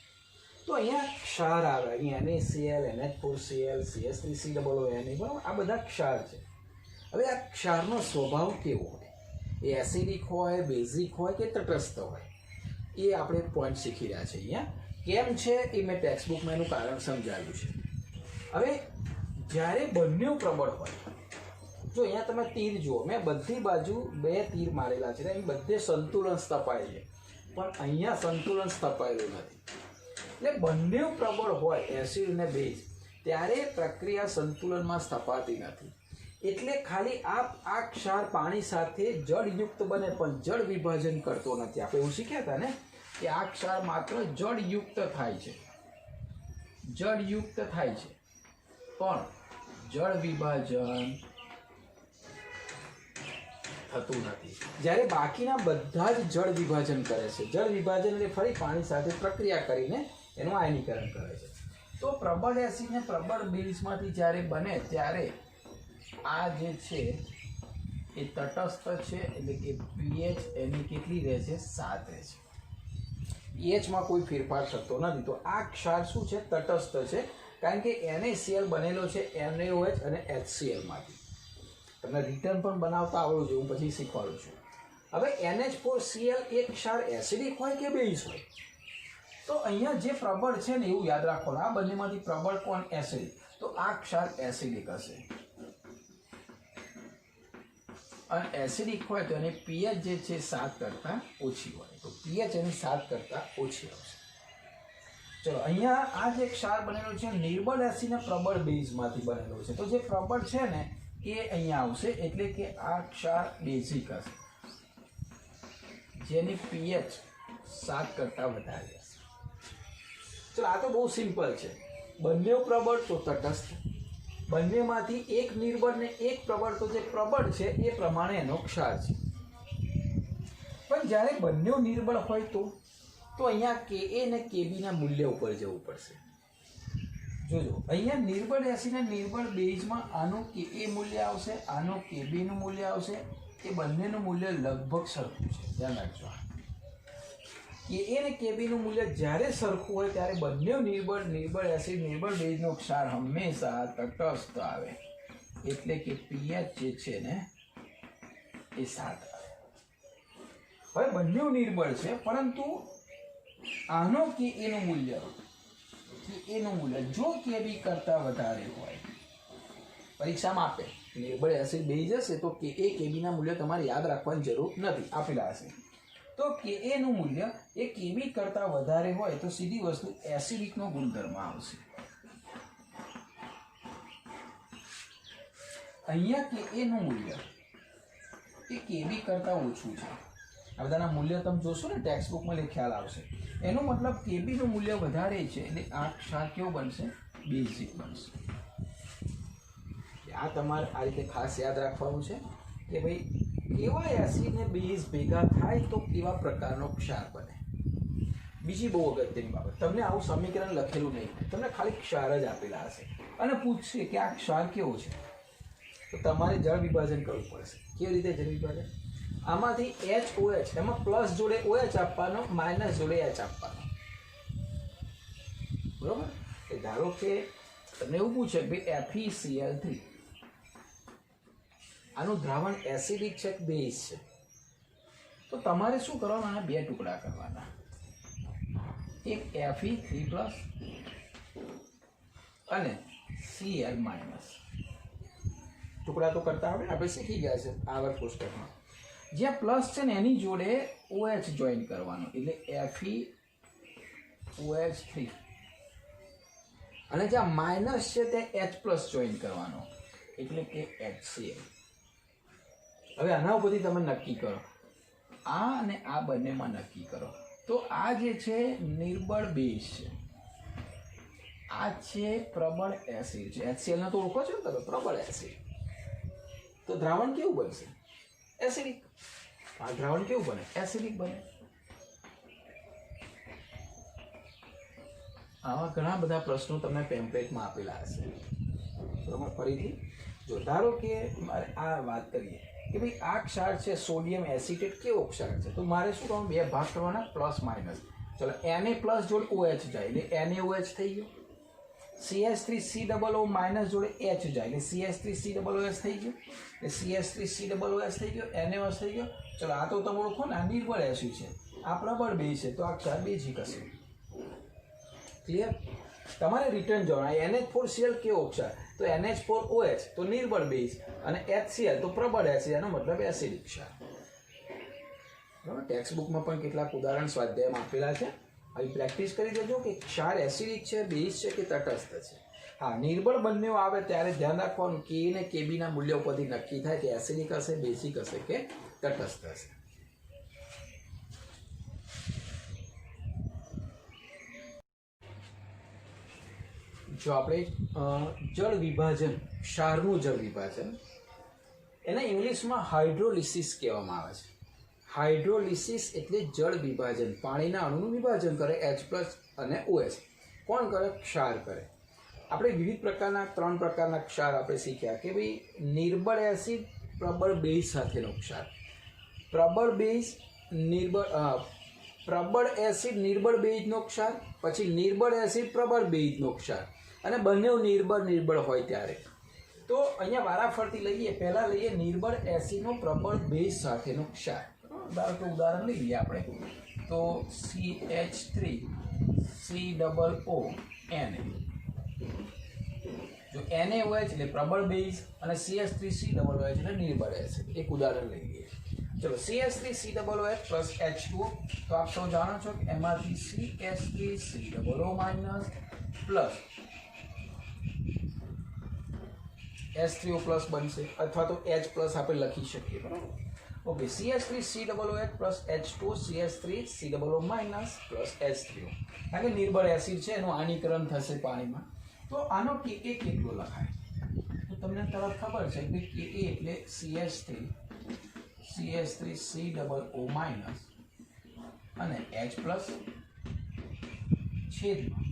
તો અહીંયા ક્ષાર આવે, અહીંયા NaCl, NH4Cl, CH3COONA, બરાબર? આ બધા ક્ષાર છે. હવે આ ક્ષારનો સ્વભાવ કેવો હોય? એ એસિડિક હોય, બેઝિક હોય કે તટસ્થ હોય? એ આપણે પોઈન્ટ શીખી રહ્યા છે. અહીંયા કેમ છે એ મેં ટેક્સ્ટ બુકમાં એનું કારણ સમજાવ્યું છે. હવે જ્યારે બંને પ્રબળ હોય, જો અહીંયા તમે તીર જુઓ, મેં બધી બાજુ 2 તીર મારેલા છે, અહીં બધે સંતુલન સ્થપાય છે, પણ અહીંયા સંતુલન સ્થપાયેલું નથી. એટલે બંને પ્રબળ હોય એસિડ અને બેઝ, ત્યારે પ્રક્રિયા સંતુલનમાં સ્થપાતી નથી. એટલે ખાલી આ ક્ષાર પાણી સાથે જળયુક્ત બને પણ જળ વિભાજન કરતો નથી. આપણે એવું શીખ્યા હતા ને કે આ ક્ષાર માત્ર જળયુક્ત થાય છે, જળયુક્ત થાય છે પણ જળ વિભાજન થતું નથી. જ્યારે બાકીના બધા જ જળ વિભાજન કરે છે. જળ વિભાજન એટલે ફરી પાણી સાથે પ્રક્રિયા કરીને એનું આયનીકરણ કરે છે. તો પ્રબળ એસિડ ને પ્રબળ બેઝમાંથી જ્યારે બને ત્યારે આ જે છે એ તટસ્થ છે, એટલે કે pH એની કેટલી રહે છે? 7 રહે છે. pHમાં કોઈ ફેરફાર થતો નથી. તો આ ક્ષાર શું છે? તટસ્થ છે, કારણ કે NaCl બનેલો છે NaOH અને HCl માંથી. તમને રિટર્ન પણ બનાવતા આવડવું જોઈએ, હું પછી શીખવાડું છું. હવે NH4Cl એક ક્ષાર એસિડિક હોય કે બેઝ હોય? તો અહીંયા જે પ્રબળ છે ને એવું યાદ રાખવાનું, આ બંનેમાંથી પ્રબળ કોણ? એસિડિક. તો આ ક્ષાર એસિડિક હશે. અને એસિડિક હોય તો એની pH જે છે 7 કરતાં ઓછી હોય. તો pH એની 7 કરતાં ઓછી આવશે. ચલો અહીંયા આ જે ક્ષાર બનેલો છે નિર્બળ એસિડ ને પ્રબળ બેઝમાંથી બનેલો છે. તો જે પ્રબળ છે ને એ અહીંયા આવશે, એટલે કે આ ક્ષાર બેઝિક હશે જેની pH 7 કરતાં વધારે હશે. ચલો આ તો બહુ સિમ્પલ છે. બંને પ્રબળ તો તટસ્થ, બંનેમાંથી એક નિર્બળ ને એક પ્રબળ, તો જે પ્રબળ છે એ પ્રમાણે એનો ક્ષાર છે. પણ જ્યારે બંને નિર્બળ હોય તો અહીંયા Ka ને Kb ના મૂલ્ય ઉપર જવું પડશે. જોજો અહીંયા નિર્બળ એસિડ અને નિર્બળ બેઝમાં આનું Ka મૂલ્ય આવશે, આનું Kb નું મૂલ્ય આવશે. એ બંનેનું મૂલ્ય લગભગ સરખું છે, ધ્યાન રાખજો. Ka અને Kb નું મૂલ્ય જ્યારે સરખું હોય ત્યારે બંને નિર્બળ એસિડ નિર્બળ બેઝનો ક્ષાર હંમેશા તટસ્થ આવે, એટલે કે pH જે છે ને એ 7 આવે. હવે બંને નિર્બળ છે, પરંતુ આનો Ka નું મૂલ્ય જો Kb કરતાં વધારે હોય, પરીક્ષામાં આપે નિર્બળ એસિડ બેઝ હશે તો Ka Kb ના મૂલ્ય તમારે યાદ રાખવાની જરૂર નથી, આપેલા હશે. તો Ka નું મૂલ્ય એ Kb કરતાં વધારે હોય તો સીધી વસ્તુ એસિડિકનો ગુણધર્મ આવશે. અહીંયા Ka નું મૂલ્ય એ Kb કરતાં ઓછું છે. આ બધાના મૂલ્ય તમે જોશો ને ટેક્સ્ટ બુકમાં ખ્યાલ આવશે. એનો મતલબ Kb નું મૂલ્ય વધારે છે, એટલે આ ક્ષાર કેવો બનશે? બેઝિક બનશે. આ તમારે આ રીતે ખાસ યાદ રાખવાનું છે કે ભાઈ કેવા એસિડ ને બેઝ ભેગા થાય તો કેવા પ્રકારનો ક્ષાર બને. બીજી બહુ અગત્યની બાબત, તમને આવું સમીકરણ લખેલું નહીં, તમને ખાલી ક્ષાર જ આપેલા હશે અને પૂછશે કે આ ક્ષાર કેવો છે, તો તમારે જળ વિભાજન કરવું પડશે. કેવી રીતે જળ વિભાજન? આમાંથી HOH, એમાં પ્લસ જોડે OH આપવાનો, માઇનસ જોડે H આપવાનો. બરોબર? ધારો કે તમને એવું પૂછે કે ભાઈ FeCl3 આનું દ્રાવણ એસિડિક છે કે બેઝ છે, તો તમારે શું કરવાનું? આના બે ટુકડા કરવાના, એક Fe3+ અને Cl-. ટુકડા તો કરતા આવડે, આપણે શીખી ગયા છે આવર્ત કોષ્ટકમાં. જ્યાં પ્લસ છે ને એની જોડે OH જોઈન કરવાનું, એટલે FeOH3, અને જ્યાં માઇનસ છે તે H+ જોઈન કરવાનો, એટલે કે HCl. હવે આના ઉપરથી તમે નક્કી કરો, આ અને આ બંનેમાં નક્કી કરો. તો આ જે છે નિર્બળ બેઝ છે, આ છે પ્રબળ એસિડ છે. HCl ને તો ઓળખો છો ને તમે, પ્રબળ એસિડ. તો દ્રાવણ કેવું બનશે? એસિડિક. આ દ્રાવણ કેવું બને? એસિડિક બને. આવા ઘણા બધા પ્રશ્નો તમને પેમ્પલેટમાં આપેલા હશે. બરાબર? ફરીથી જો ધારો કે મારે આ વાત કરીએ કે ભાઈ આ ક્ષાર છે સોડિયમ એસિટેટ, કેવો ક્ષાર છે, તો મારે શું કરવાનું? બે ભાગ કરવાના, પ્લસ માઇનસ. ચલો Na+ જોડે OH જાય એટલે NaOH થઈ ગયો. CH3COO માઇનસ જોડે H જાય એટલે CH3COOH થઈ ગયો, એટલે CH3COOH થઈ ગયો, NaOH થઈ ગયો. ચલો આ તો તમે ઓળખો ને, આ નિર્બળ એસિડ છે, આ પ્રબળ બેઝ છે, તો આ ક્ષાર બેઝિક હશે. ક્લિયર? તમારે રિટર્ન જવાનું. NH4Cl કેવો ક્ષાર? તો NH4OH તો નિર્બળ બેઝ, અને HCl તો પ્રબળ એસિડ, એનો મતલબ એસિડિક ક્ષાર. બરાબર? ટેક્સ્ટ બુકમાં પણ કેટલાક ઉદાહરણ સ્વાધ્યાયમાં આપેલા છે. આવી પ્રેક્ટિસ કરી દેજો કે ક્ષાર એસિડિક છે, બેઝ છે કે તટસ્થ છે. હા, નિર્બળ બંને આવે ત્યારે ધ્યાન રાખવાનું Ka અને Kb ના મૂલ્ય ઉપરથી નક્કી થાય કે એસિડિક હશે, બેઝિક હશે કે તટસ્થ હશે. જો આપણે જળ વિભાજન, ક્ષારનું જળ વિભાજન, એને ઇંગ્લિશમાં હાઇડ્રોલિસિસ કહેવામાં આવે છે. હાઇડ્રોલિસિસ એટલે જળ વિભાજન, પાણીના અણુનું વિભાજન કરે, H+ અને OH. કોણ કરે? ક્ષાર કરે. આપણે વિવિધ પ્રકારના 3 પ્રકારના ક્ષાર આપણે શીખ્યા કે ભાઈ નિર્બળ એસિડ પ્રબળ બેઝ સાથેનો ક્ષાર, પ્રબળ એસિડ નિર્બળ બેઝનો ક્ષાર, પછી નિર્બળ એસિડ પ્રબળ બેઝનો ક્ષાર, અને બંને નિર્બળ હોય ત્યારે. તો અહીંયા વારાફરતી લઈએ. પહેલા લઈએ નિર્બળ એસિડનો પ્રબળ બેઝ સાથેનો ક્ષાર. ધારો કે ઉદાહરણ લઈ લઈએ આપણે, તો CH3COO Na. જો NaOH એટલે પ્રબળ બેઝ અને CH3COOH એટલે નિર્બળ એસિડ. એક ઉદાહરણ લઈ લઈએ. चलो CH3COOH प्लस H2O, तो आप सब जानो છો કે એમાંથી CH3COO minus plus H3O plus બનશે અથવા તો H પ્લસ આપણે લખી શકીએ, બરાબર। Okay, CH3COOH plus H2O CH3COO minus plus H3O, કારણ કે નિર્બળ એસિડ છે એનું આયનીકરણ થશે પાણીમાં, તો આનો Ka કેટલો લખાય? તો તમને તરત ખબર છે કે Ka એટલે CH3COO માઇનસ અને H પ્લસ છેદમાં,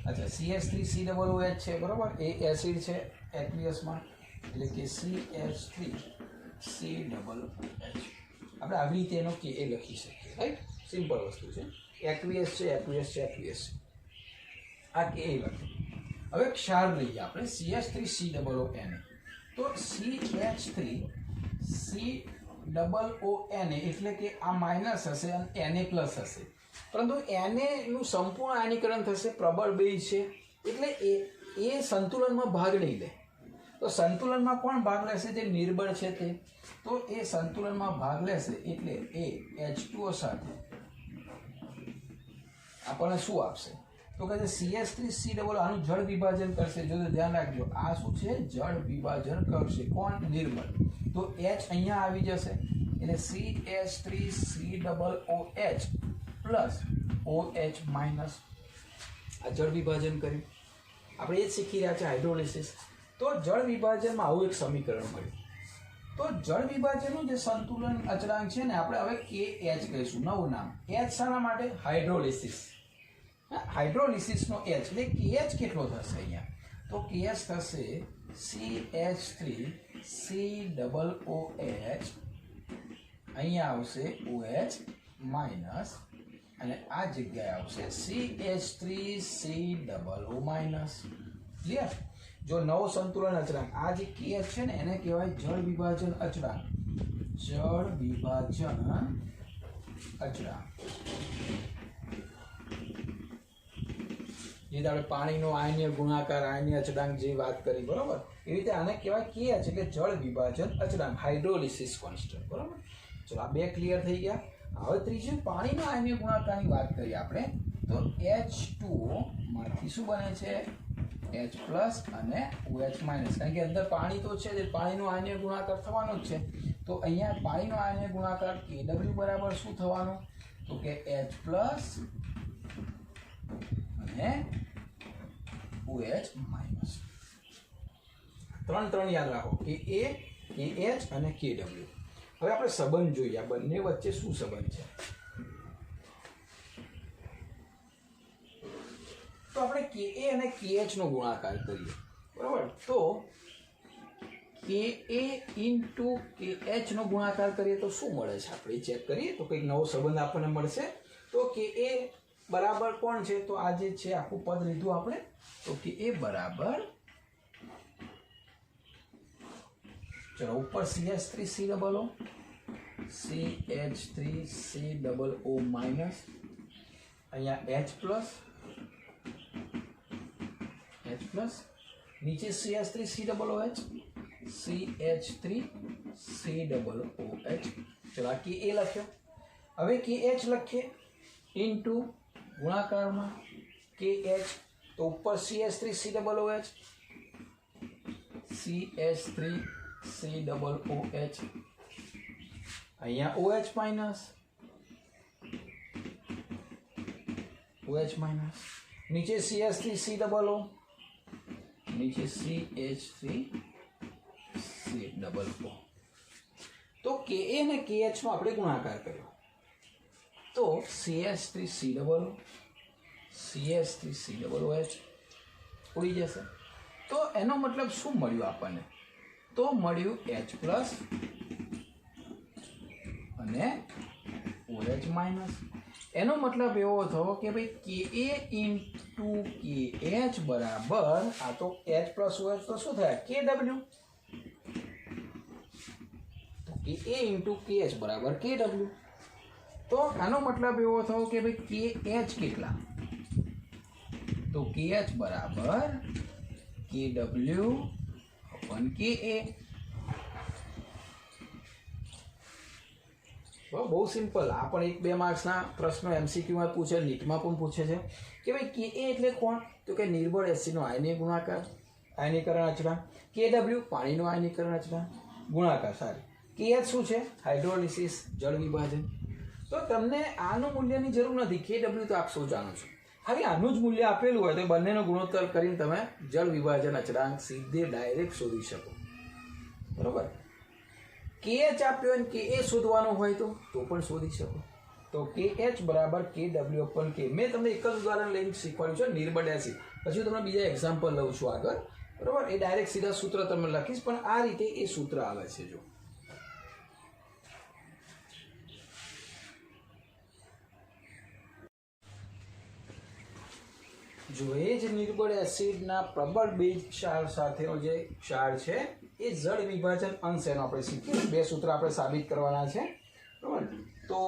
અચ્છા CH3COOH છે, બરાબર, એ એસિડ છે એક્વિયસમાં, એટલે કે CH3COOH આપણે આવી રીતે એનો Ka લખી શકીએ, રાઈટ? સિમ્પલ વસ્તુ છે, એક્વિયસ છે, એક્વિયસ છે, એક્વિયસ છે, આ Ka લખીએ। હવે ક્ષાર લઈએ આપણે CH3COON, તો CH3COON એટલે કે આ માઇનસ હશે અને Na પ્લસ હશે, પરંતુ Na નું સંપૂર્ણ આયનીકરણ થશે, પ્રબળ બેઝ છે એટલે એ સંતુલનમાં ભાગ નહીં લે, તો સંતુલનમાં કોણ ભાગ લેશે? જે નિર્બળ છે તે, તો એ સંતુલનમાં ભાગ લેશે એટલે એ H2O સાથે આપણને શું આપશે? તો કહે છે CH3COO આનું જળ વિભાજન કરશે। જો ધ્યાન રાખજો, આ શું છે? જળ વિભાજન કરશે, કોણ? નિર્બળ, તો H અહીંયા આવી જશે એટલે CH3COOH પ્લસ OH માઇનસ, આ જળ વિભાજન કર્યું, આપણે એ જ શીખી રહ્યા છે હાઇડ્રોલિસિસ। તો જળ વિભાજનમાં આવું એક સમીકરણ મળ્યું, તો જળ વિભાજનનું જે સંતુલન અચળાંક છે ને આપણે હવે KH કહીશું, નવું નામ। H શાના માટે? હાઇડ્રોલિસિસ, હાઇડ્રોલિસિસનો H એટલે KH કેટલો થશે અહીંયા? તો KH થશે CH3COOH, અહીંયા આવશે OH માઇનસ અને આ જગ્યાએ આવશે CH3COO માઇનસ, ક્લિયર? જો નવો સંતુલન અચળાંક, આ જે KH છે ને એને કહેવાય જળ વિભાજન અચળાંક, જળ વિભાજન અચળાંક। જે આપણે પાણીનો આયનીય ગુણાકાર, આયનીય અચળાંક જે વાત કરી, બરાબર, એ રીતે આને કહેવાય KH એટલે જળ વિભાજન અચળાંક, હાઇડ્રોલિસિસ કોન્સ્ટન્ટ, બરાબર। ચલો આ બે ક્લિયર થઈ ગયા। હવે ત્રીજું પાણીના આયનીય ગુણાકારની વાત કરીએ આપણે, તો H2O માંથી શું બને છે? H પ્લસ અને OH માઇનસ, કારણ કે અંદર પાણી તો છે, પાણીનો આયનીય ગુણાકાર થવાનો જ છે, તો અહીંયા પાણીનો આયનીય ગુણાકાર KW બરાબર શું થવાનું? તો કે H પ્લસ અને OH માઇનસ, ત્રણ યાદ રાખો, Ka, KH અને KW। હવે આપણે સંબંધ જોઈએ, આ બંને વચ્ચે શું સંબંધ છે? તો આપણે Ka અને KH નો ગુણાકાર કરીએ, બરાબર, તો Ka ઇન્ટુ KH નો ગુણાકાર કરીએ તો શું મળે છે? આપણે ચેક કરીએ તો કંઈક નવો સંબંધ આપણને મળશે। તો Ka બરાબર કોણ છે? તો આ જે છે આખું પદ લીધું આપણે, તો Ka બરાબર, ચલો ઉપર CH3COO માઇનસ, અહીંયા H પ્લસ, નીચે CH3COOH CH3COOH, ચલો આ Ka લખ્યો। હવે KH લખીએ ઇન્ટુ ગુણાકારમાં KH, તો ઉપર CH3COOH CH3COOH, અહીંયા OH માઇનસ, નીચે CH3COO, નીચે CH3COO, તો Ka અને KH નો આપણે ગુણાકાર કર્યો, તો CH3COOH ઉડી જશે। તો એનો મતલબ શું મળ્યું આપણને? તો મળ્યું H પ્લસ અને OH માઇનસ। એનો મતલબ એવો થયો કે ભાઈ Ka ઇન્ટુ KH બરાબર, આ તો H પ્લસ OH તો શું થાય? KW, તો Ka ઇન્ટુ KH બરાબર KW। તો આનો મતલબ એવો થયો કે ભાઈ KH કેટલા? તો KH બરાબર KW upon Ka। तो बहुत सिंपल आ पण 1-2 मार्क्सना प्रश्नो एमसीक्यू में पूछे, नीटमां पण पूछे छे कि भाई के ए एटले कोण, तो के निर्बळ एसिडनो आयनीय गुणाकार, आयनीकरण अचळांक, के डब्ल्यू पाणीनो आयनीकरण अचळांक गुणाकार सारी, के एच शुं छे हाइड्रोलिसिस जल विभाजन। तो तमने आनुं मूल्यनी जरूर नथी, के डब्ल्यू तो आप सौ जाणो छो, खाली आनुं ज मूल्य आपेલું હોય तो બંનેનો ગુણોત્તર કરીને તમે જળ વિભાજન અચળાંક સીધે ડાયરેક્ટ શોધી શકો, બરોબર। के एच આપ્યો અને के ए શોધવાનું હોય તો પણ શોધી શકો। તો के एच बराबर के डब्ल्यू अपन के, મેં તમને એક જ ઉદાહરણ લઈને શીખવાડ્યું છે નિર્બળ એસિડ, પછી હું તમને બીજા એક્ઝામ્પલ લઉં છું આગળ, બરોબર। એ ડાયરેક્ટ સીધા સૂત્ર તમે લખીશ, પણ આ રીતે એ સૂત્ર આવે છે। જો એ જ નિર્બળ એસિડના પ્રબળ બેઝ ક્ષાર સાથેનો જે ક્ષાર છે એ જળ વિભાજન અંશ એનો આપણે શીખીએ, બે સૂત્ર આપણે સાબિત કરવાના છે, બરાબર। તો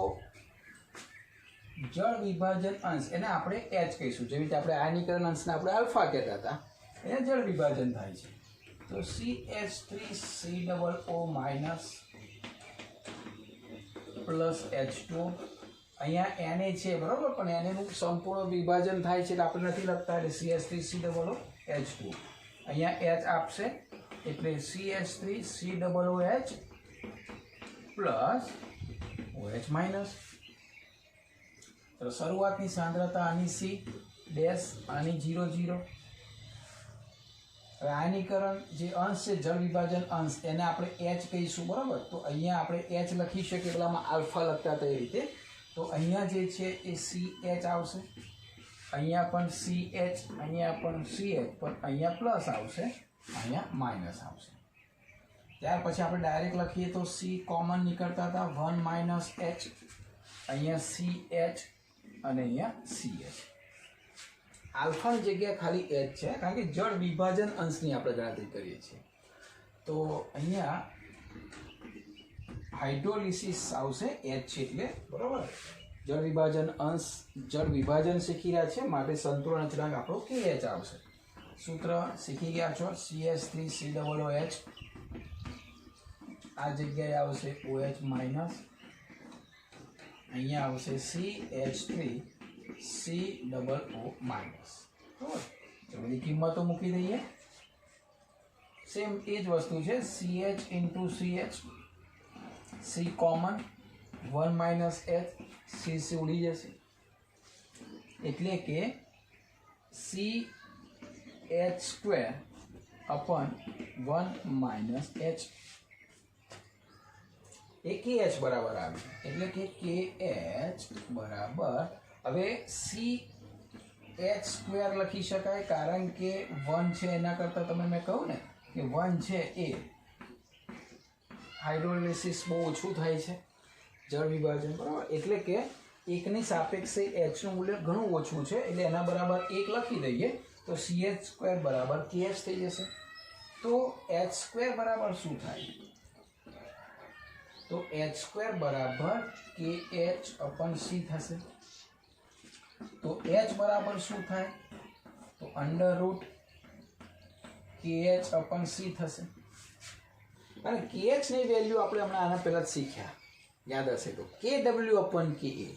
જળ વિભાજન અંશ એને આપણે એચ કહીશું, જેવી રીતે આપણે આયનીકરણ અંશને આપણે આલ્ફા કહેતા હતા, એને જળ વિભાજન થાય છે। તો CH3COO માઇનસ પ્લસ H2, અહીંયા Na છે, બરાબર, પણ Na નું સંપૂર્ણ વિભાજન થાય છે એટલે આપણે નથી લખતા, એટલે CH3COOH2, અહીંયા H આપશે એટલે CH3COOH પ્લસ OH માઇનસ। તો શરૂઆતની સાંદ્રતા આની C ડેશ આની 0 0। હવે આયનીકરણ જે અંશ છે જળ વિભાજન અંશ એને આપણે H કહીશું, બરાબર। તો અહીંયા આપણે H લખી શકીએ, પેલામાં આલ્ફા લખતા હતા એ રીતે। तो अहींया जे छे ए CH आवशे, अहींया पण CH, अहींया पण CH, पण अहींया प्लस आवशे, अहींया माइनस आवशे। त्यार पछी आपणे डायरेक्ट लखीए तो C कॉमन निकळता था 1 माइनस H, अहींया CH अने अहींया CH। आल्फानी जग्याए खाली H छे कारण के जળ विभाजन अंशनी आपणे गणतरी करीए छीए। तो अहींया हाइड्रोलिसिस आवशे H એટલે, બરાબર। જળ વિભાજન અંશ જળ વિભાજન શીખી રહ્યા છે માટે સંતુલન અચળાંક આપણો KH આવશે। સૂત્ર શીખી ગયા છો, CH3COOH, આ જગ્યાએ આવશે OH માઇનસ, અહીંયા આવશે CH3COO માઇનસ, બરાબર। તો બધી કિંમતો મૂકી દઈએ, સેમ એ જ વસ્તુ છે, CH into CH, C common 1 minus H, C उड़ी जैसे એટલે કે CH2 अपन 1 माइनस H, એ KH बराबर આવે એટલે કે KH बराबर, હવે CH2 લખી શકાય કારણ કે 1 છે એના કરતા તમે મેં કહું ને કે 1 છે એ हाइड्रोलिसिस बहुत ओछું થાય છે જળ વિભાજન, બરાબર। એટલે કે 1 ની સાપેક્ષે H નું મૂલ્ય ઘણું ઓછું છે એટલે એના બરાબર 1 લખી દઈએ તો CH2 બરાબર KH થઈ જશે। તો H2 બરાબર શું થાય, તો H2 બરાબર KH अपन C થશે। તો H બરાબર શું થાય, તો अंडर रूट KH अपन C થશે। અને KH ની વેલ્યુ આપણે હમણાં આના પહેલા જ શીખ્યા, યાદ હશે તો KW अपन KA।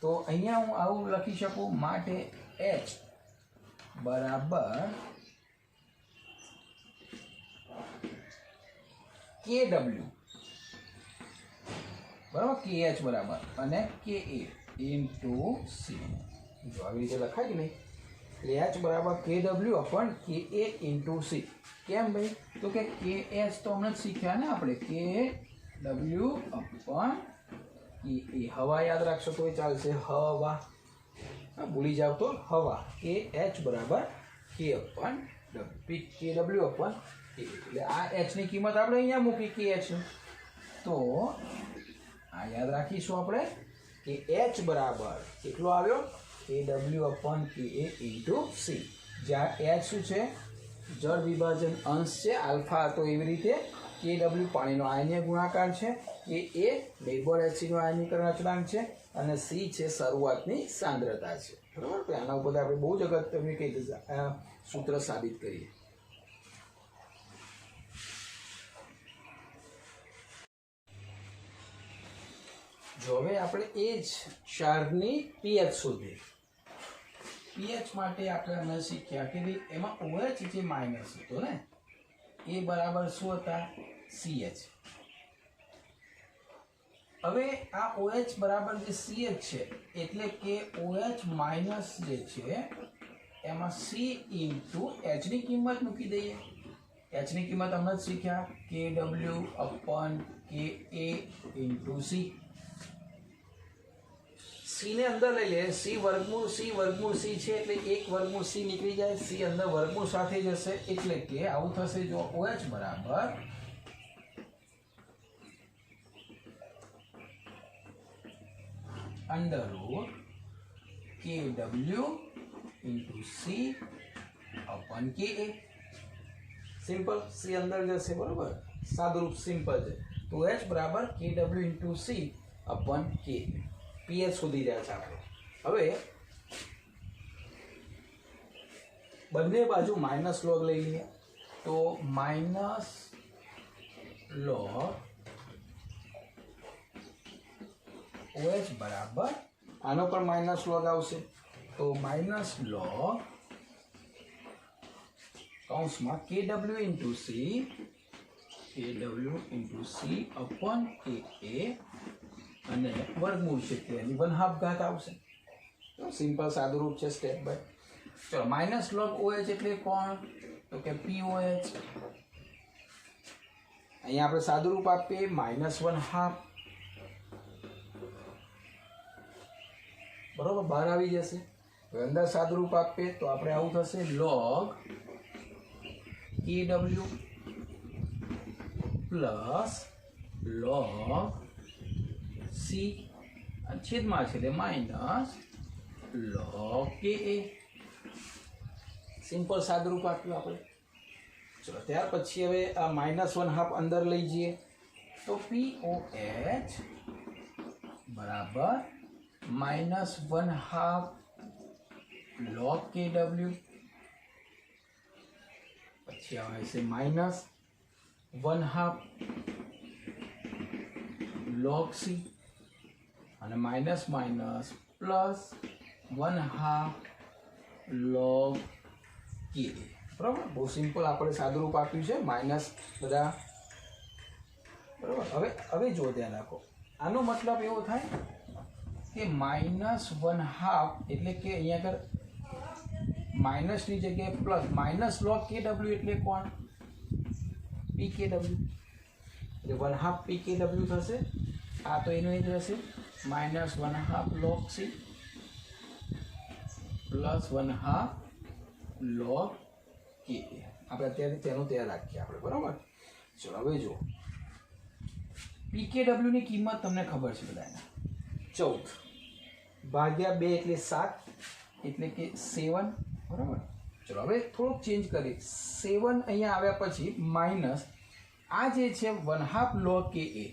તો અહીંયા હું આવું લખી શકું માટે H બરાબર KW, બરાબર, KH બરાબર અને KA ઇન્ટુ C। જો આવી રીતે લખાય કે નહીં, એટલે H બરાબર KW अपन KA ઇન્ટુ C। કેમ ભાઈ, તો કે KH તો હમણાં જ શીખ્યા ને આપણે, KW अपन KA, હવા યાદ રાખશો તો ચાલશે, હવા, ભૂલી જાવ તો હવા, KH બરાબર K अपन KW अपन KA, એટલે આ H ની કિંમત આપણે અહીંયા મૂકી KH ની, તો આ યાદ રાખીશું આપણે કે H બરાબર કેટલો આવ્યો, KW अपन KA ઇન્ટુ C, જ્યાં H શું છે જળ વિભાજન અંશ છે, આલ્ફા હતો એવી રીતે, KW પાણીનો આયનીય ગુણાકાર છે, KA નિર્બળ એસિડનો આયનીકરણ અચળાંક છે અને C છે શરૂઆતની સાંદ્રતા છે, બરાબર। તો આના ઉપર આપણે બહુ જ અગત્યનું કંઈક સૂત્ર સાબિત કરીએ। જો હવે આપણે એ જ ક્ષારની પીએચ શોધીએ. પીએચ માટે આપણે હમણાં શીખ્યા કે ભાઈ એમાં OH જે માઇનસ હતો ને એ બરાબર શું હતા? CH. હવે આ OH બરાબર જે CH છે એટલે કે OH માઇનસ જે છે એમાં C ઇન્ટુ H ની કિંમત મૂકી દઈએ. H ની કિંમત હમણાં જ શીખ્યા KW upon KA into C. C ને અંદર લઈ લે. C વર્ગમૂળ C છે એટલે એક વર્ગમૂળ C નીકળી જાય. C અંદર વર્ગમૂળ સાથે જશે એટલે કે આવું થશે. જો OH બરાબર under root KW into C अपन KA. सिंपल. C अंदर जैसे बराबर सादू रूप सिंपल है. तो H बराबर KW इंटू C अपन KA. पीएच शोधी રહ્યા છે આપણે. હવે બંને બાજુ માઇનસ લોગ લઈ લઈએ તો માઇનસ લોગ OH बराबर आनो पर माइनस लॉग आवशे तो माइनस लॉग कौंस में KW इंटू C अपन KA અને વર્ગમૂળ છે એની 1/2 ઘાત આવશે. તો સિમ્પલ સાદું રૂપ છે સ્ટેપ બાય. ચલો માઇનસ log OH એટલે કોણ? તો કે POH. અહીંયા આપણે સાદું રૂપ આપીએ -1/2 बराबर बहार આવી જશે. અંદર સાદું રૂપ આપીએ તો આપણે આવું થશે log KW plus log C અને છેદમાં છે એટલે માઇનસ log KA. સિમ્પલ સાદું રૂપ આપ્યું આપણે. ચલો ત્યાર પછી હવે આ -1/2 અંદર લઈ જઈએ તો POH બરાબર -1/2 log KW પછી આવે છે -1/2 log C અને minus minus plus 1/2 log KA. બરાબર. બહુ સિમ્પલ આપણે સાદું રૂપ આપ્યું છે માઇનસ બધા. બરાબર. હવે જો ધ્યાન રાખો આનો મતલબ એવો થાય કે -1/2 એટલે કે અહીંયા આગળ માઇનસની જગ્યાએ પ્લસ માઇનસ log KW એટલે કોણ? PKW. એટલે 1/2 PKW થશે. આ તો એનું એ જ રહેશે -1/2 log C plus 1/2 log KA. આપણે અત્યારે તેનું ત્યાં રાખીએ આપણે. બરાબર. ચલો હવે જો PKW ની કિંમત તમને ખબર છે બધાને 14 ભાગ્યા 2 એટલે 7 એટલે કે 7. બરાબર. ચલો હવે થોડુંક ચેન્જ કરીએ. 7 અહીંયા આવ્યા પછી માઇનસ આ જે છે 1/2 log KA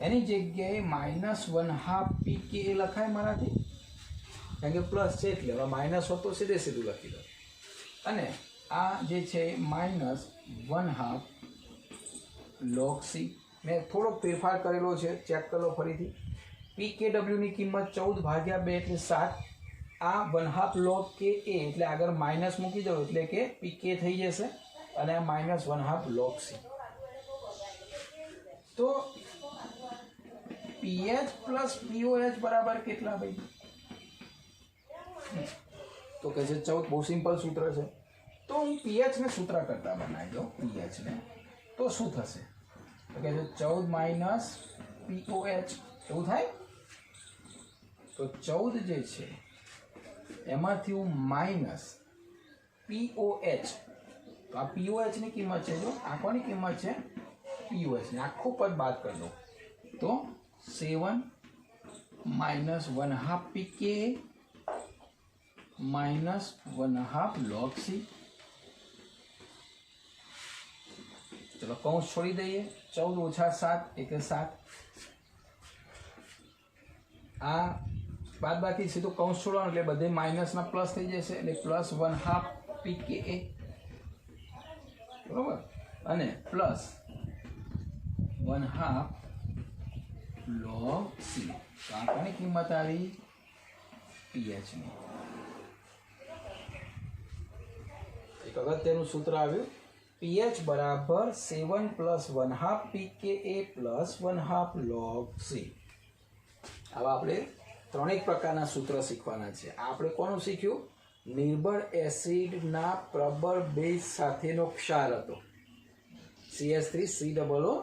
એની જગ્યાએ -1/2 PKA લખાય મારાથી કારણ કે પ્લસ છે એટલે હવે માઇનસ હોત તો સીધે સીધું લખી દો. અને આ જે છે -1/2 log C. મેં થોડોક ફેરફાર કરેલો છે ચેક કરો ફરીથી. PKW ની કિંમત 14 ભાગ્યા 2 એટલે 7. આ 1/2 log KA એટલે આગળ માઇનસ મૂકી દો એટલે કે PK થઈ જશે અને આ -1/2 log C. તો PH પ્લસ POH બરાબર કેટલા ભાઈ? તો કહે છે 14. બહુ સિમ્પલ સૂત્ર છે. તો હું PH ને સૂત્ર કરતા બનાવી દઉં. PH ને તો શું થશે? તો કહે છે 14 માઇનસ POH એવું થાય. તો 14 જે છે એમાંથી હું માઇનસ POH. તો આ POH ની કિંમત છે. જો આ કોની કિંમત છે? POH ને આખું પદ બાદ કરી દો તો 7 -1/2 PKA -1/2 log C. चलो कौंस छोड़ी दઈએ. 14 - 7 એટલે 7. આ બાદ બાકી સીધું કૌંસ છોડવાનું એટલે બધે માઇનસના પ્લસ થઈ જશે એટલે +1/2 PKA. બરાબર. અને +1/2 log c તો આ કોની કિંમત આવી pH ની એક અગત્યનું સૂત્ર આવ્યું pH બરાબર 7 + 1/2 pKa + 1/2 log c હવે આપણે ત્રણેક પ્રકારના સૂત્ર શીખવાના છે આપણે કોનું શીખ્યું નિર્બળ એસિડના પ્રબળ બેઝ સાથેનો ક્ષાર હતો CH3COO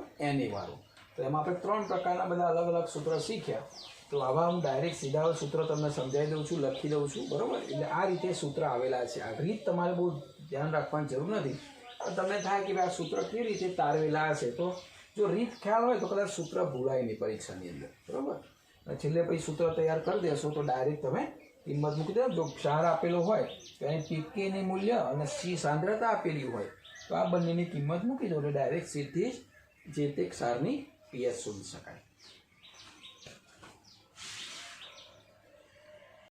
વાળો તો એમાં આપણે ત્રણ પ્રકારના બધા અલગ અલગ સૂત્ર શીખ્યા તો આવા હું ડાયરેક્ટ સીધા સૂત્ર તમને સમજાવી દઉં છું લખી દઉં છું બરાબર એટલે આ રીતે સૂત્ર આવેલા છે આ રીત તમારે બહુ ધ્યાન રાખવાની જરૂર નથી પણ તમને થાય કે આ સૂત્ર કેવી રીતે તારવેલા હશે તો જો રીત ખ્યાલ હોય તો કદાચ સૂત્ર ભૂલાય નહીં પરીક્ષાની અંદર બરાબર છેલ્લે પછી સૂત્ર તૈયાર કરી દેશો તો ડાયરેક્ટ તમે કિંમત મૂકી દો જો ક્ષાર આપેલો હોય તો અહીં પીકેની મૂલ્ય અને સી સાંદ્રતા આપેલી હોય તો આ બંનેની કિંમત મૂકી દો એટલે ડાયરેક્ટ સીધી જ જે તે ક્ષારની પીએચ શોધી શકાય